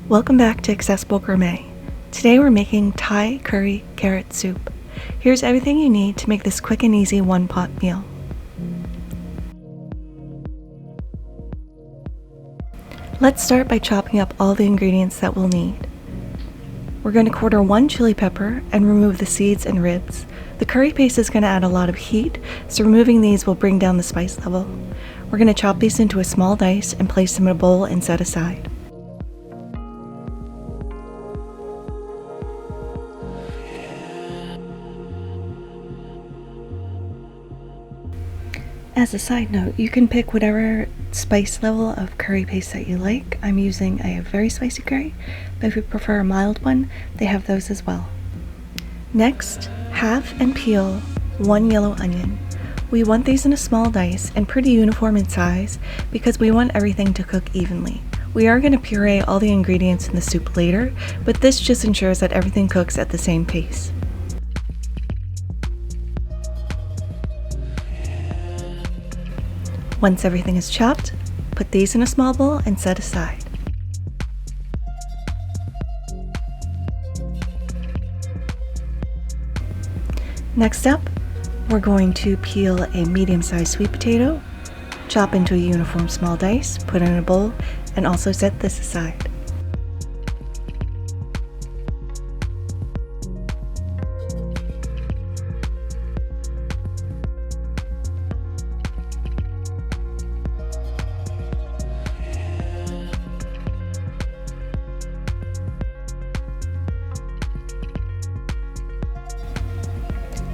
Welcome back to Accessible Gourmet. Today we're making Thai curry carrot soup. Here's everything you need to make this quick and easy one-pot meal. Let's start by chopping up all the ingredients that we'll need. We're going to quarter 1 chili pepper and remove the seeds and ribs. The curry paste is going to add a lot of heat, so removing these will bring down the spice level. We're going to chop these into a small dice and place them in a bowl and set aside. As a side note, you can pick whatever spice level of curry paste that you like. I'm using a very spicy curry, but if you prefer a mild one, they have those as well. Next, half and peel 1 yellow onion. We want these in a small dice and pretty uniform in size because we want everything to cook evenly. We are going to puree all the ingredients in the soup later, but this just ensures that everything cooks at the same pace. Once everything is chopped, put these in a small bowl and set aside. Next up, we're going to peel a medium-sized sweet potato, chop into a uniform small dice, put in a bowl, and also set this aside.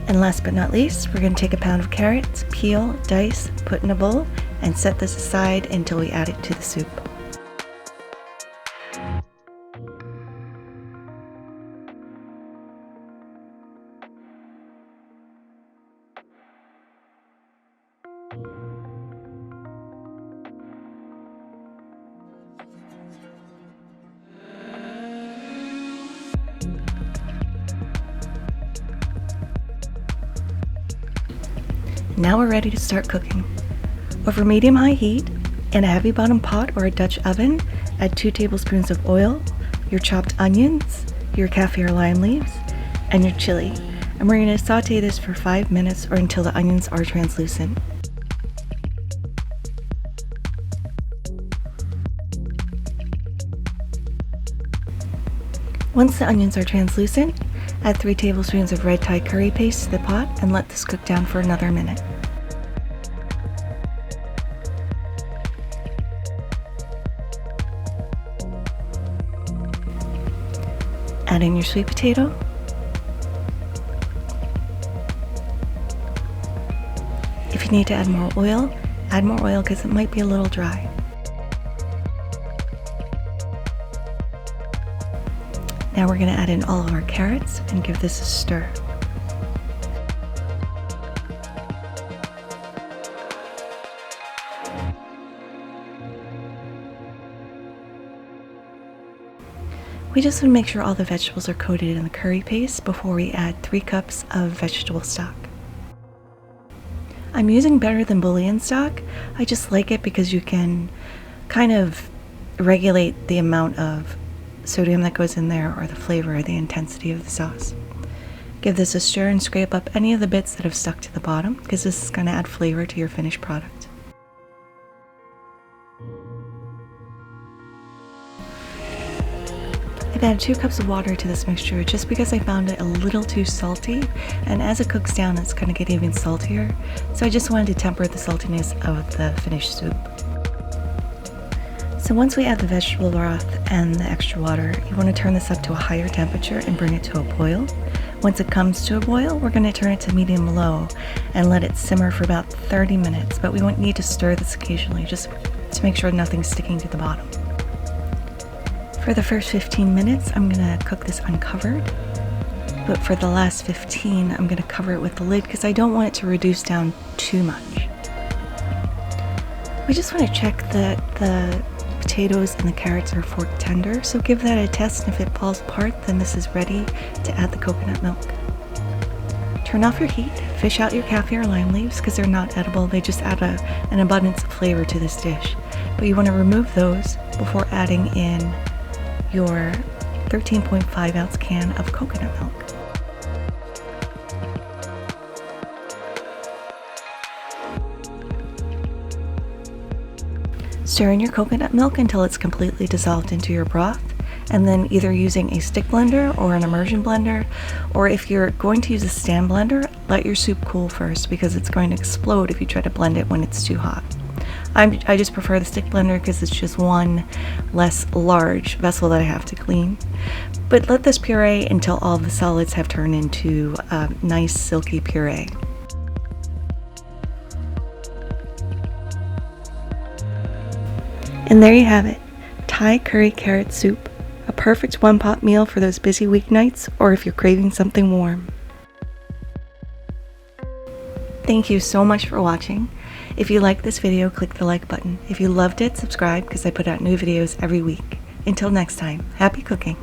And last but not least, we're going to take a pound of carrots, peel, dice, put in a bowl, and set this aside until we add it to the soup. Now we're ready to start cooking. Over medium-high heat, in a heavy bottom pot or a Dutch oven, add 2 tablespoons of oil, your chopped onions, your kaffir lime leaves, and your chili. And we're going to saute this for 5 minutes or until the onions are translucent. Once the onions are translucent, add 3 tablespoons of red Thai curry paste to the pot and let this cook down for another minute. Add in your sweet potato, if you need to add more oil because it might be a little dry. Now we're going to add in all of our carrots and give this a stir. We just want to make sure all the vegetables are coated in the curry paste before we add 3 cups of vegetable stock. I'm using better than bouillon stock. I just like it because you can kind of regulate the amount of sodium that goes in there or the flavor or the intensity of the sauce. Give this a stir and scrape up any of the bits that have stuck to the bottom because this is going to add flavor to your finished product. I've added 2 cups of water to this mixture just because I found it a little too salty, and as it cooks down it's going to get even saltier, so I just wanted to temper the saltiness of the finished soup. So once we add the vegetable broth and the extra water, you want to turn this up to a higher temperature and bring it to a boil. Once it comes to a boil, we're going to turn it to medium-low and let it simmer for about 30 minutes, but we won't need to stir this occasionally just to make sure nothing's sticking to the bottom. For the first 15 minutes, I'm going to cook this uncovered, but for the last 15, I'm going to cover it with the lid because I don't want it to reduce down too much. We just want to check that the potatoes and the carrots are fork tender, so give that a test, and if it falls apart, then this is ready to add the coconut milk. Turn off your heat, fish out your kaffir lime leaves because they're not edible, they just add an abundance of flavor to this dish. But you want to remove those before adding in your 13.5 ounce can of coconut milk. Stir in your coconut milk until it's completely dissolved into your broth, and then either using a stick blender or an immersion blender, or if you're going to use a stand blender, let your soup cool first because it's going to explode if you try to blend it when it's too hot. I just prefer the stick blender because it's just one less large vessel that I have to clean. But let this puree until all the solids have turned into a nice silky puree. And there you have it, Thai curry carrot soup, a perfect one-pot meal for those busy weeknights or if you're craving something warm. Thank you so much for watching. If you liked this video, click the like button. If you loved it, subscribe because I put out new videos every week. Until next time, happy cooking!